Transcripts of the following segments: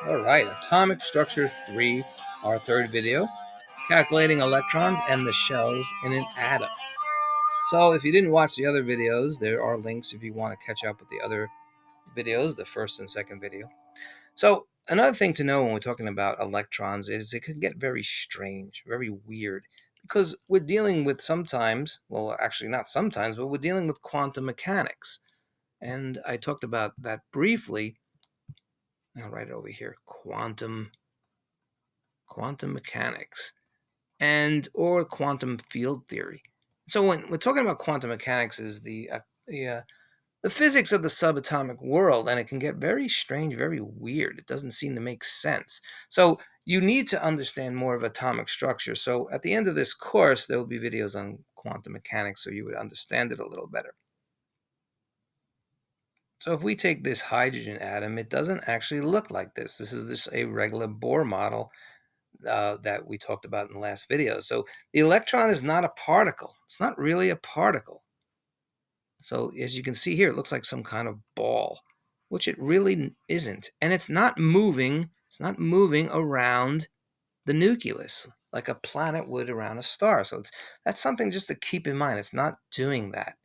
All right, Atomic Structure 3, our third video, calculating electrons and the shells in an atom. So if you didn't watch the other videos, there are links if you want to catch up with the other videos, the first and second video. So another thing to know when we're talking about electrons is it can get very strange, very weird, because we're dealing with sometimes, well, actually not sometimes, but we're dealing with quantum mechanics. And I talked about that briefly. I'll write it over here, quantum mechanics or quantum field theory. So when we're talking about quantum mechanics is the physics of the subatomic world, and it can get very strange, very weird. It doesn't seem to make sense. So you need to understand more of atomic structure. So at the end of this course, there will be videos on quantum mechanics so you would understand it a little better. So if we take this hydrogen atom, it doesn't actually look like this. This is just a regular Bohr model that we talked about in the last video. So the electron is not a particle. It's not really a particle. So as you can see here, it looks like some kind of ball, which it really isn't. And it's not moving. It's not moving around the nucleus like a planet would around a star. So that's something just to keep in mind. It's not doing that.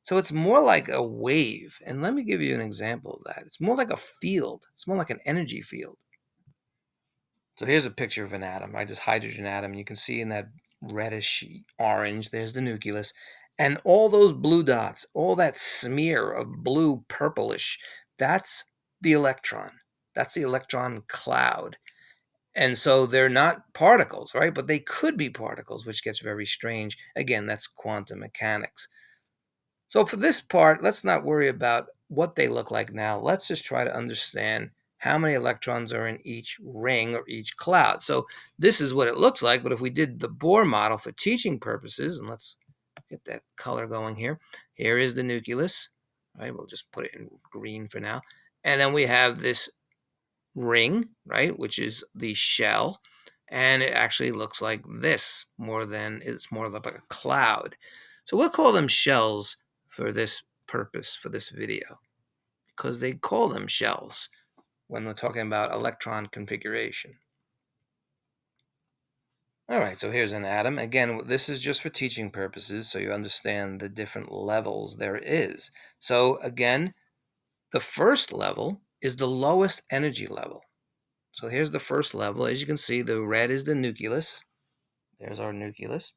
So it's more like a wave. And let me give you an example of that. It's more like a field. It's more like an energy field. So here's a picture of an atom, right? This hydrogen atom. You can see in that reddish orange, there's the nucleus. And all those blue dots, all that smear of blue purplish, that's the electron. That's the electron cloud. And so they're not particles, right? But they could be particles, which gets very strange. Again, that's quantum mechanics. So for this part, let's not worry about what they look like now. Let's just try to understand how many electrons are in each ring or each cloud. So this is what it looks like, but if we did the Bohr model for teaching purposes, and let's get that color going here. Here is the nucleus, right? We'll just put it in green for now. And then we have this ring, right, which is the shell, and it actually looks like this it's more like a cloud. So we'll call them shells for this purpose, for this video, because they call them shells when we're talking about electron configuration. All right, so here's an atom. Again, this is just for teaching purposes, so you understand the different levels there is. So again, the first level is the lowest energy level. So here's the first level. As you can see, the red is the nucleus. There's our nucleus.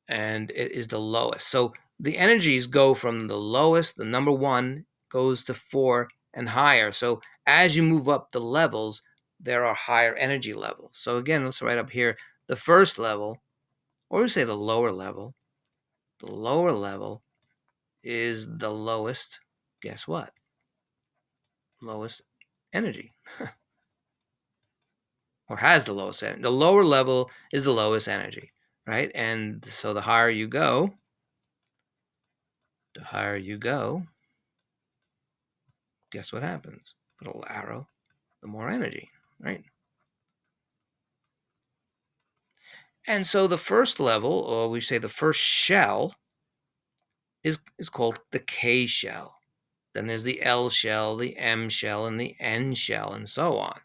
And it is the lowest. So the energies go from the lowest, the number 1, goes to 4 and higher. So as you move up the levels, there are higher energy levels. So again, let's write up here the first level, or we say the lower level. The lower level is the lowest. Guess what? Lowest energy. Or has the lowest energy. The lower level is the lowest energy, right? And so the higher you go, guess what happens? Put a little arrow, the more energy, right? And so the first level, or we say the first shell, is called the K shell. Then there's the L shell, the M shell, and the N shell, and so on.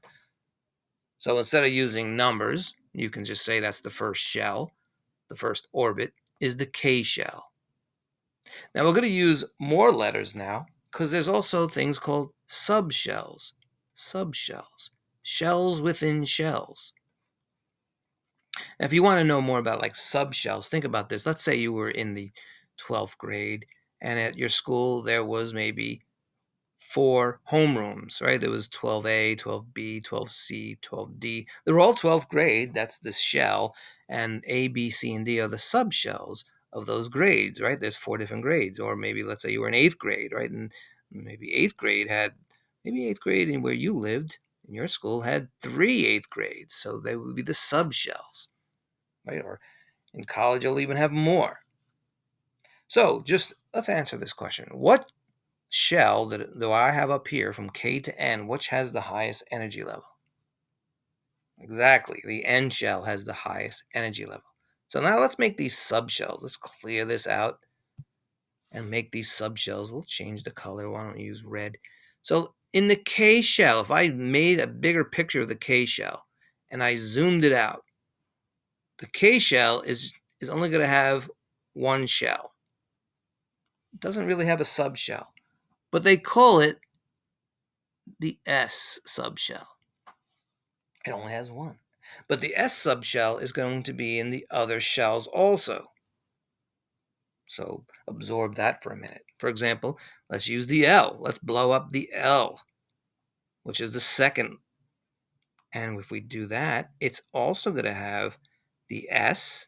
So instead of using numbers, you can just say that's the first shell. The first orbit is the K shell. Now we're going to use more letters now because there's also things called subshells. Subshells. Shells within shells. Now, if you want to know more about like subshells, think about this. Let's say you were in the 12th grade and at your school there was maybe 4 homerooms, right? There was 12A, 12B, 12C, 12D. They're all 12th grade. That's the shell. And A, B, C, and D are the subshells of those grades, right? There's 4 different grades. Or maybe let's say you were in 8th grade, right? And maybe 8th grade in where you lived in your school had 3 8th grades. So they would be the subshells, right? Or in college, you'll even have more. So just let's answer this question. What shell do I have up here from K to N, which has the highest energy level? Exactly, the N shell has the highest energy level. So now let's make these subshells. Let's clear this out and make these subshells. We'll change the color. Why don't we use red? So in the K shell, if I made a bigger picture of the K shell and I zoomed it out, the K shell is only going to have one shell. It doesn't really have a subshell, but they call it the S subshell. It only has one. But the S subshell is going to be in the other shells also. So absorb that for a minute. For example, let's use the L. Let's blow up the L, which is the second. And if we do that, it's also going to have the S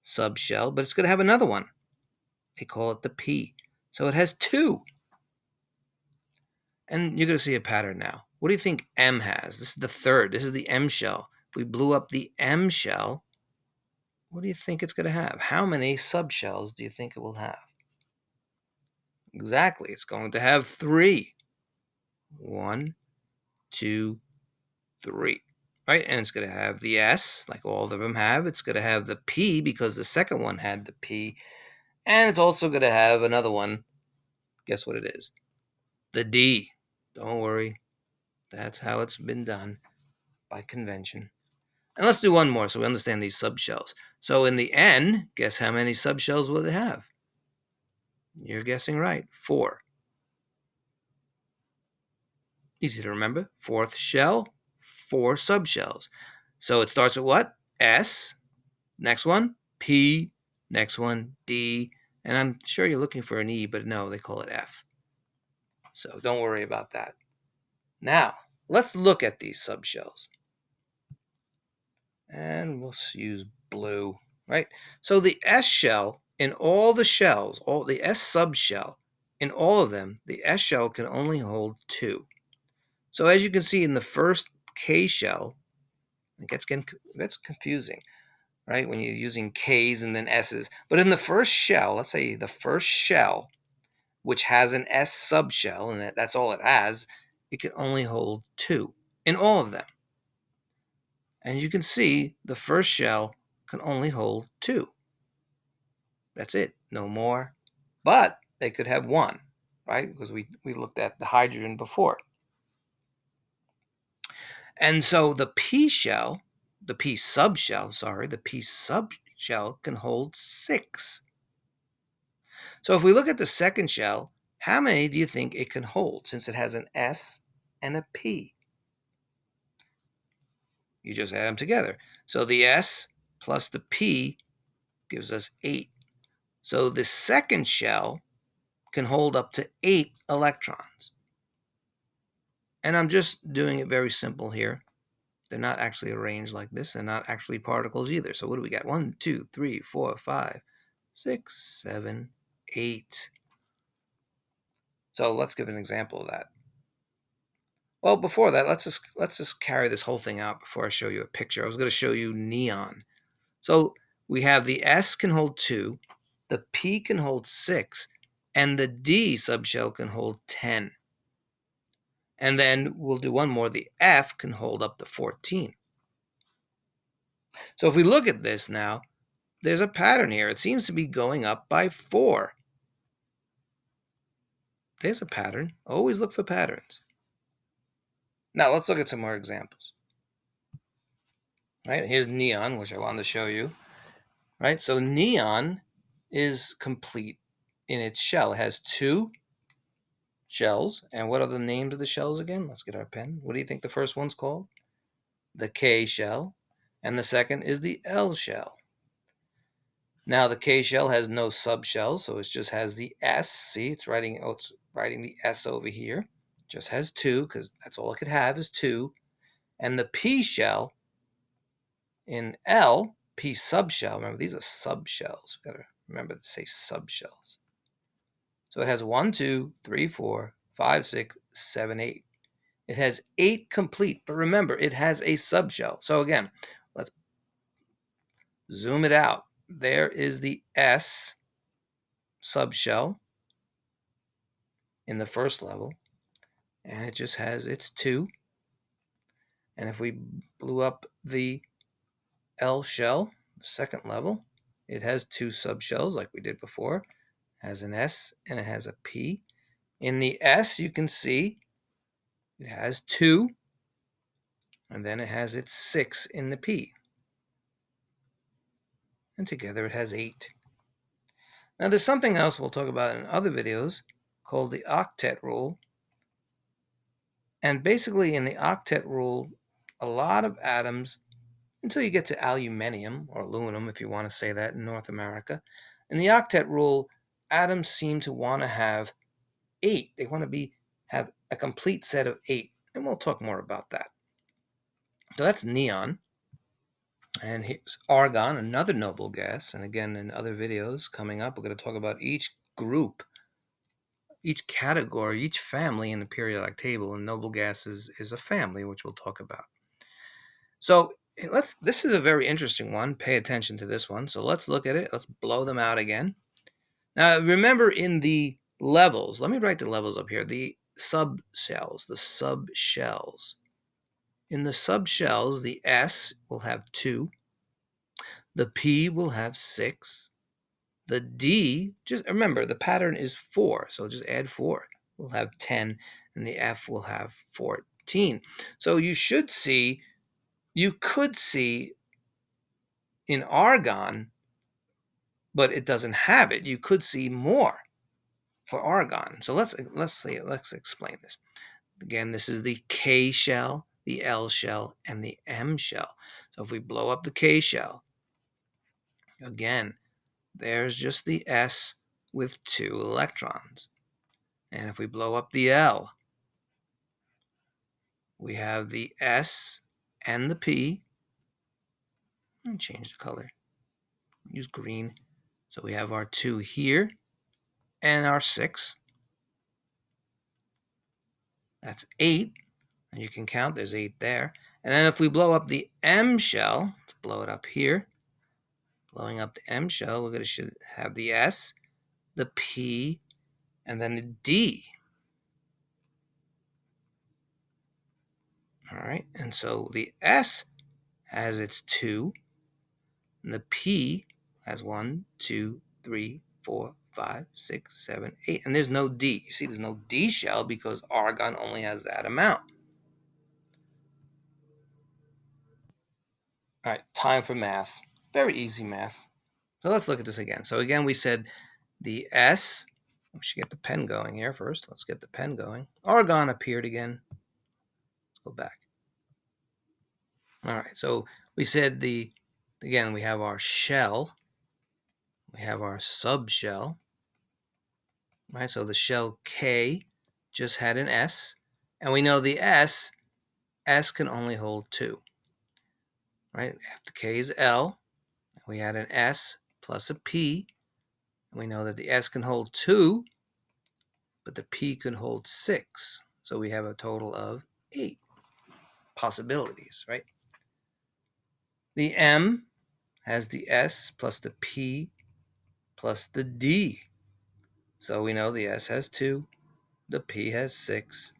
subshell, but it's going to have another one. They call it the P. So it has two. And you're going to see a pattern now. What do you think M has? This is the third. This is the M shell. If we blew up the M shell, what do you think it's going to have? How many subshells do you think it will have? Exactly. It's going to have three. 1, 2, 3. Right? And it's going to have the S, like all of them have. It's going to have the P because the second one had the P. And it's also going to have another one. Guess what it is? The D. Don't worry. That's how it's been done by convention. And let's do one more so we understand these subshells. So in the N, guess how many subshells will it have? You're guessing right. 4. Easy to remember. Fourth shell, 4 subshells. So it starts with what? S. Next one, P. Next one, D. And I'm sure you're looking for an E, but no, they call it F. So don't worry about that. Now, let's look at these subshells. And we'll use blue, right? So the S shell in all the shells, all the S subshell, in all of them, the S shell can only hold 2. So as you can see in the first K shell, it gets confusing, right? When you're using K's and then S's. But in the first shell, let's say the first shell, which has an S subshell, and that's all it has, it can only hold 2 in all of them. And you can see the first shell can only hold 2. That's it, no more. But they could have 1, right? Because we looked at the hydrogen before. And so the P shell, the P subshell can hold 6. So if we look at the second shell, how many do you think it can hold since it has an S and a P? You just add them together. So the S plus the P gives us 8. So the second shell can hold up to 8 electrons. And I'm just doing it very simple here. They're not actually arranged like this. They're not actually particles either. So what do we got? 1, 2, 3, 4, 5, 6, 7, 8. So let's give an example of that. Well, before that, let's just carry this whole thing out before I show you a picture. I was going to show you neon. So we have the S can hold 2, the P can hold 6, and the D subshell can hold 10. And then we'll do one more. The F can hold up to 14. So if we look at this now, there's a pattern here. It seems to be going up by 4. There's a pattern. Always look for patterns. Now let's look at some more examples. Right, here's neon, which I wanted to show you. Right, so neon is complete in its shell. It has 2 shells. And what are the names of the shells again? Let's get our pen. What do you think the first one's called? The K shell. And the second is the L shell. Now the K shell has no subshell, so it just has the S. See, it's writing the S over here. It just has 2 because that's all it could have is 2. And the P shell in L, P subshell. Remember, these are subshells. We've got to remember to say subshells. So it has 1, 2, 3, 4, 5, 6, 7, 8. It has 8 complete, but remember, it has a subshell. So again, let's zoom it out. There is the S subshell in the first level, and it just has its 2. And if we blew up the L shell, the second level, it has 2 subshells like we did before. It has an S and it has a P. In the S, you can see It has 2, and then it has its 6 in the P. And together it has 8. Now there's something else we'll talk about in other videos called the Octet Rule. And basically in the Octet Rule, a lot of atoms, until you get to aluminium or aluminum, if you want to say that in North America, in the Octet Rule, atoms seem to want to have 8. They want to have a complete set of 8. And we'll talk more about that. So that's neon. And here's argon, another noble gas. And again, in other videos coming up, we're going to talk about each group, each category, each family in the periodic table. And noble gases is a family, which we'll talk about. So this is a very interesting one. Pay attention to this one. So let's look at it. Let's blow them out again. Now, remember in the levels, let me write the levels up here. The subshells, the subshells. In the subshells, the S will have 2. The P will have 6. The D, just remember, the pattern is 4, so just add 4. We'll have 10, and the F will have 14. So you could see in argon, but it doesn't have it. You could see more for argon. So let's explain this. Again, this is the K shell, the L shell, and the M shell. So if we blow up the K shell, again, there's just the S with 2 electrons. And if we blow up the L, we have the S and the P. Let me change the color. Use green. So we have our 2 here and our 6. That's 8. And you can count, there's 8 there. And then if we blow up the M shell, let's blow it up here. Blowing up the M shell, we're going to should have the S, the P, and then the D. All right, and so the S has its 2, and the P has 1, 2, 3, 4, 5, 6, 7, 8. And there's no D. You see, there's no D shell because argon only has that amount. All right, time for math. Very easy math. So let's look at this again. So again, we said the S, we should get the pen going here first. Let's get the pen going. Argon appeared again. Let's go back. All right, so we said again, we have our shell. We have our subshell. Right, so the shell K just had an S. And we know the S can only hold 2. Right, after K is L. We had an S plus a P. And we know that the S can hold 2, but the P can hold 6. So we have a total of 8 possibilities, right? The M has the S plus the P plus the D. So we know the S has 2, the P has 6,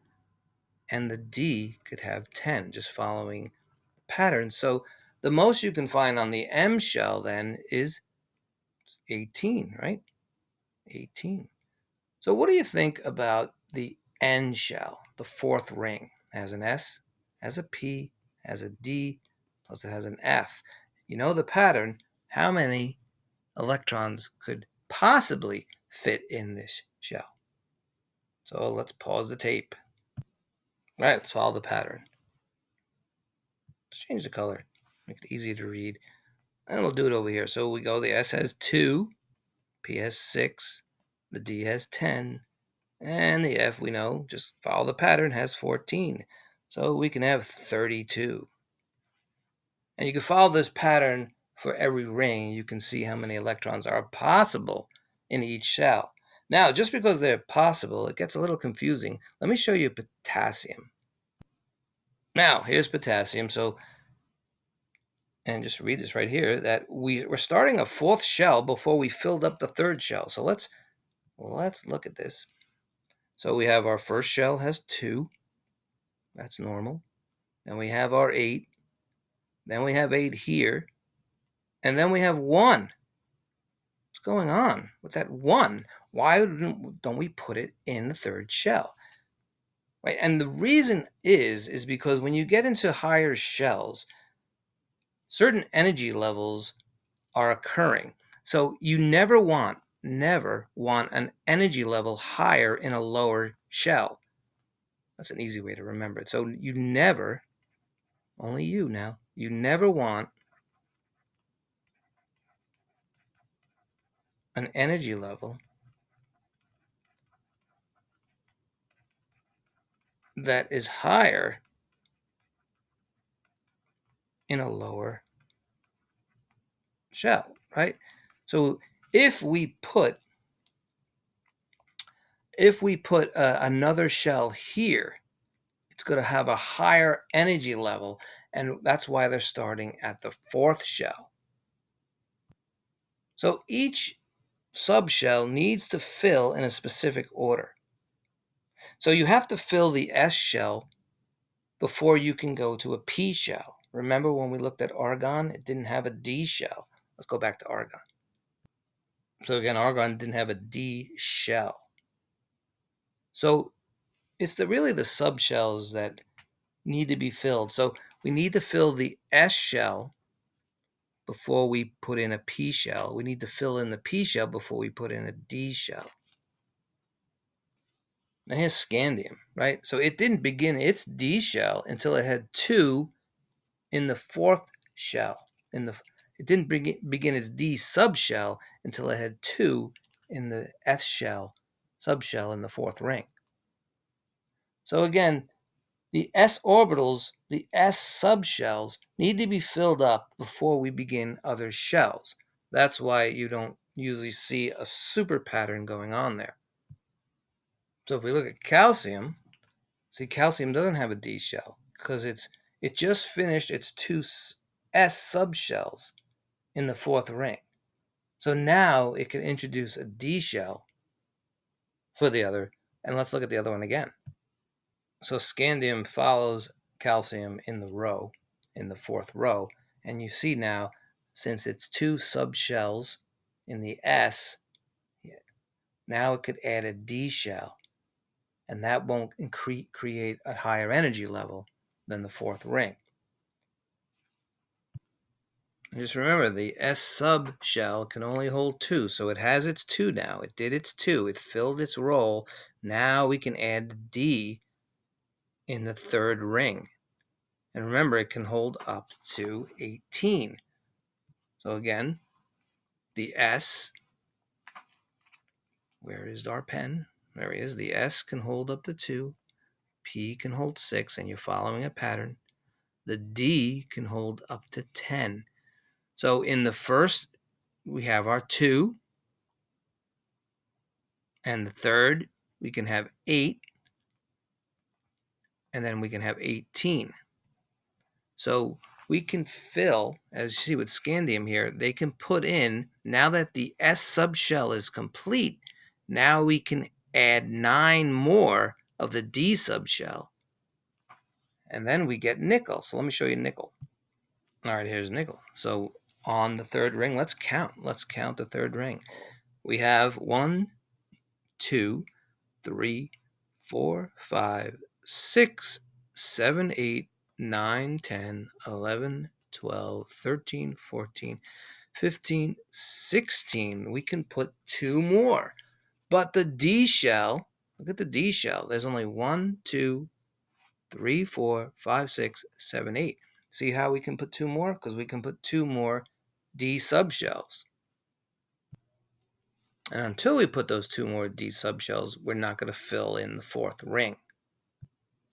and the D could have 10, just following the pattern. So the most you can find on the M shell then is 18, right? 18. So what do you think about the N shell, the 4th ring? It has an S, has a P, has a D, plus it has an F. You know the pattern. How many electrons could possibly fit in this shell? So let's pause the tape. All right, let's follow the pattern. Let's change the color, make it easier to read. And we'll do it over here. So we go, the S has 2, P has 6, the D has 10, and the F, we know, just follow the pattern, has 14. So we can have 32. And you can follow this pattern for every ring. You can see how many electrons are possible in each shell. Now, just because they're possible, it gets a little confusing. Let me show you potassium. Now, here's potassium. And just read this right here, that we're starting a 4th shell before we filled up the 3rd shell. So let's look at this. So we have our first shell has 2. That's normal. Then we have our 8. Then we have 8 here. And then we have 1. What's going on with that 1? Why don't we put it in the 3rd shell? right? And the reason is because when you get into higher shells, certain energy levels are occurring. So you never want an energy level higher in a lower shell. That's an easy way to remember it. So you never, only you now, you never want an energy level that is higher in a lower shell, right? So if we put another shell here, it's going to have a higher energy level, and that's why they're starting at the fourth shell. So each subshell needs to fill in a specific order. So you have to fill the S shell before you can go to a P shell. Remember when we looked at argon, it didn't have a D shell. Let's go back to argon. So again, argon didn't have a D shell. So it's really the subshells that need to be filled. So we need to fill the S shell before we put in a P shell. We need to fill in the P shell before we put in a D shell. Now here's scandium, right? So it didn't begin its D shell until it had 2 in the fourth shell. It didn't begin its D subshell until it had 2 in the S shell, subshell in the fourth ring. So again, the s orbitals, the s subshells, need to be filled up before we begin other shells. That's why you don't usually see a super pattern going on there. So if we look at calcium, see, calcium doesn't have a D shell because it just finished its 2 s subshells in the fourth ring. So now it can introduce a D shell for the other. And let's look at the other one again. So scandium follows calcium in the fourth row. And you see now, since it's 2 subshells in the S, now it could add a D shell. And that won't create a higher energy level than the fourth ring. And just remember, the S subshell can only hold 2. So it has its 2 now. It did its 2. It filled its role. Now we can add the D in the third ring. And remember, it can hold up to 18. So again, the S, where is our pen? There he is. The S can hold up to 2. P can hold 6, and you're following a pattern. The D can hold up to 10. So in the first, we have our 2. And the third, we can have 8. And then we can have 18. So we can fill, as you see with scandium here, they can put in, now that the S subshell is complete, now we can add 9 more of the D subshell. And then we get nickel. So let me show you nickel. All right, here's nickel. So on the third ring, let's count. Let's count the third ring. We have 1, 2, 3, 4, 5, 6, 7, 8, 9, 10, 11, 12, 13, 14, 15, 16. We can put 2 more. But the D shell, look at the D shell. There's only 1, 2, 3, 4, 5, 6, 7, 8. See how we can put 2 more? Because we can put 2 more D subshells. And until we put those 2 more D subshells, we're not going to fill in the fourth ring.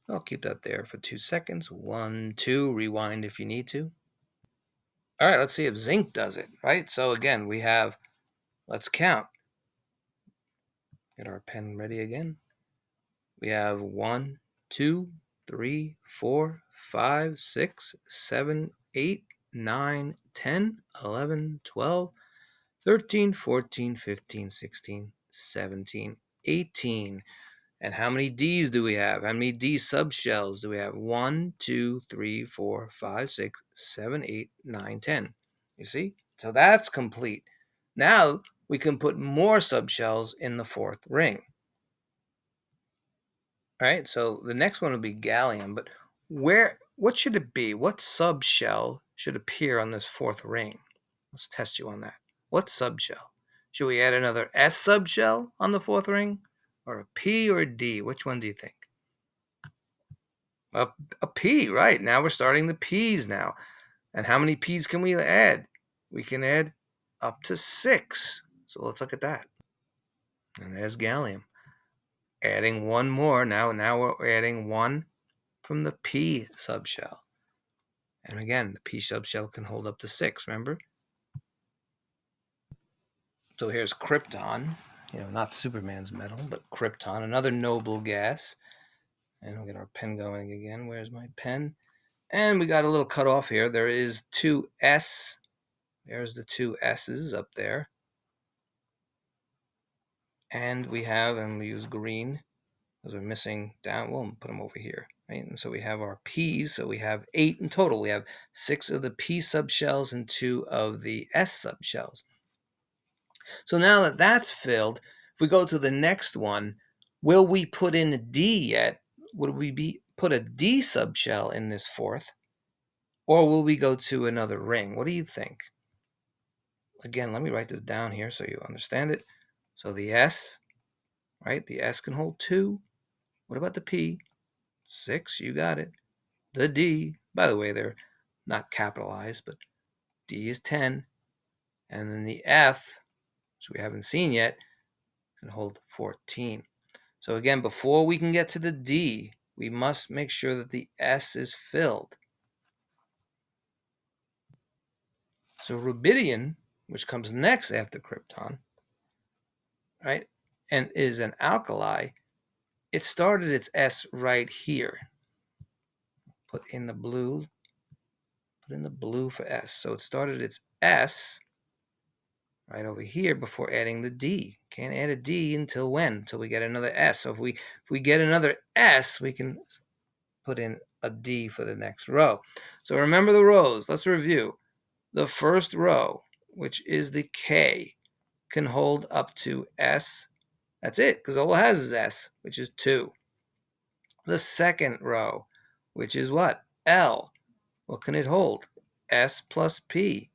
I'll keep that there for 2 seconds. 1, 2, rewind if you need to. All right, let's see if zinc does it, right? So again, we have, let's count. Get our pen ready again. We have 1, 2, 3, 4, 5, 6, 7, 8, 9, 10, 11, 12, 13, 14, 15, 16, 17, 18. And how many D's do we have? How many D subshells do we have? 1, 2, 3, 4, 5, 6, 7, 8, 9, 10. You see? So that's complete. Now we can put more subshells in the fourth ring. All right, so the next one will be gallium, but what should it be? What subshell should appear on this fourth ring? Let's test you on that. What subshell? Should we add another S subshell on the fourth ring? Or a P or a D? Which one do you think? A P, right. Now we're starting the P's now. And how many P's can we add? We can add up to 6. So let's look at that. And there's gallium. Adding one more. Now we're adding one from the P subshell. And again, the P subshell can hold up to 6, remember? So here's krypton, not Superman's metal, but krypton, another noble gas. And we'll get our pen going again. Where's my pen? And we got a little cutoff here. There is 2S. There's the 2 S's up there. And we use green because we're missing down. We'll put them over here. Right? And so we have our P's. So we have 8 in total. We have 6 of the P subshells and 2 of the S subshells. So now that that's filled, if we go to the next one, will we put in a D yet? Would we put a D subshell in this fourth? Or will we go to another ring? What do you think? Again, let me write this down here so you understand it. So the S, right? The S can hold 2. What about the P? 6, you got it. The D, by the way, they're not capitalized, but D is 10. And then the F, which we haven't seen yet, can hold 14. So again, before we can get to the D, we must make sure that the S is filled. So rubidium, which comes next after krypton, right, and is an alkali, it started its S right here. Put in the blue for S. So it started its S right over here before adding the D. Can't add a D until when? Until we get another S. So if we get another S, we can put in a D for the next row. So remember the rows. Let's review. The first row, which is the K, can hold up to S. That's it, because all it has is S, which is 2. The second row, which is what? L. What can it hold? S plus P.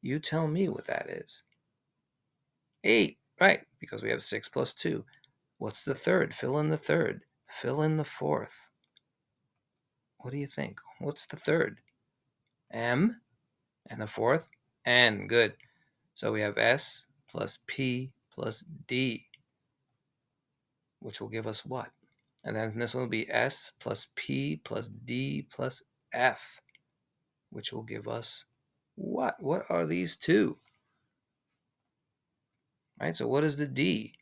You tell me what that is. 8, right, because we have 6 plus 2. What's the third? Fill in the third. Fill in the fourth. What do you think? What's the third? M. And the fourth? N. Good. So we have S plus P plus D, which will give us what? And then this one will be S plus P plus D plus F, which will give us what? What are these two? Right, so what is the D?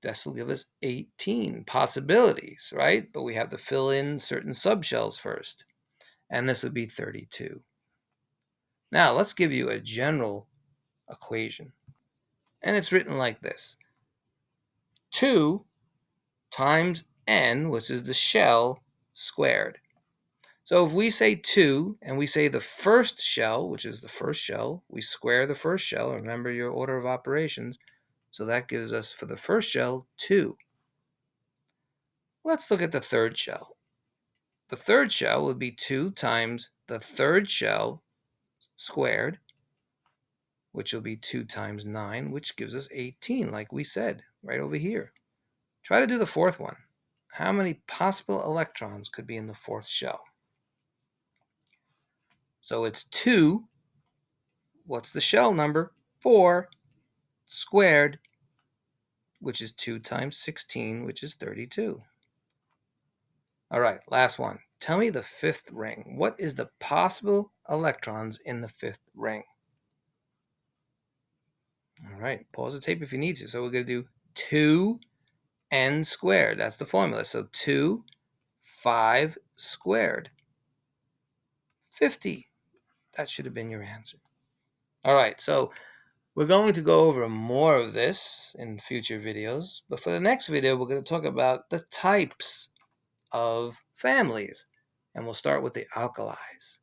This will give us 18 possibilities, right? But we have to fill in certain subshells first. And this would be 32. Now, let's give you a general equation. And it's written like this. 2 times N, which is the shell, squared. So if we say 2 and we say the first shell, which is the first shell, we square the first shell. Remember your order of operations. So that gives us, for the first shell, 2. Let's look at the third shell. The third shell would be 2 times the third shell squared, which will be 2 times 9, which gives us 18, like we said, right over here. Try to do the fourth one. How many possible electrons could be in the fourth shell? So it's 2. What's the shell number? 4 squared, which is 2 times 16, which is 32. All right, last one. Tell me the fifth ring. What is the possible electrons in the fifth ring? All right, pause the tape if you need to. So we're going to do 2n squared. That's the formula. So 2, 5 squared. 50. That should have been your answer. All right, so we're going to go over more of this in future videos. But for the next video, we're going to talk about the types of families. And we'll start with the alkalis.